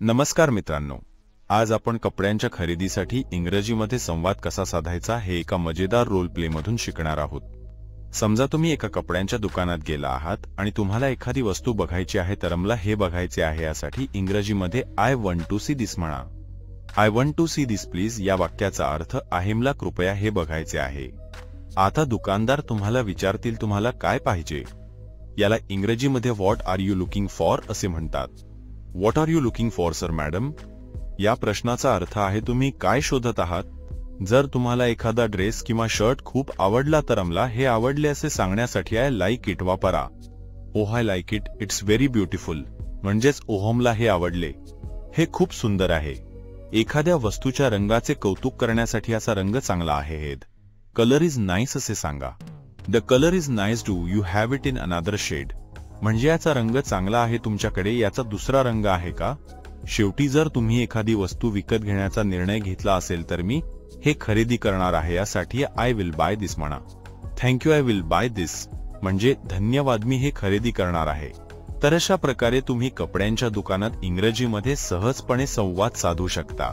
नमस्कार मित्रांनो, आज आपण कपड्यांच्या खरेदीसाठी इंग्रजीमध्ये संवाद कसा साधायचा हे एका मजेदार रोल प्ले मधून शिकणार आहोत। समजा तुम्ही एका कपड्यांच्या दुकानात गेला आहात आणि तुम्हाला एखादी वस्तू बघायची आहे, तर मला हे बघायचे आहे यासाठी इंग्रजीमध्ये I want to see this म्हणा। I want to see this please या वाक्याचा अर्थ आहे मला कृपया हे बघायचे आहे। आता दुकानदार तुम्हाला विचारतील तुम्हाला काय पाहिजे। याला इंग्रजीमध्ये what are you looking for असे म्हणतात। What are you looking for sir madam? या प्रश्नाचा अर्थ आहे तुम्ही काय शोधत आहात। जर तुम्हाला एखादा ड्रेस किंवा शर्ट खूप आवडला तर मला हे आवडले असे सांगण्यासाठी आय लाईक इट वापरा। Oh I like it, it's very beautiful, म्हणजेच ओह मला हे आवडले, हे खूप सुंदर आहे। एखाद्या वस्तूच्या रंगाचे कौतुक करण्यासाठी याचा रंग चांगला आहे। कलर इज नाईस असे सांगा। The colour is nice, do you have it in another shade? म्हणजे याचा रंग चांगला आहे तुमच्याकडे, याचा दुसरा रंग आहे का? शेवटी जर तुम्ही एखादी वस्तू विकत घेण्याचा निर्णय घेतला असेल तर मी हे खरेदी करणार आहे यासाठी आय विल बाय दिस म्हणा। Thank you I will by this म्हणजे धन्यवाद मी हे खरेदी करणार आहे। तर अशा प्रकारे तुम्ही कपड्यांच्या दुकानात इंग्रजीमध्ये सहजपणे संवाद साधू शकता।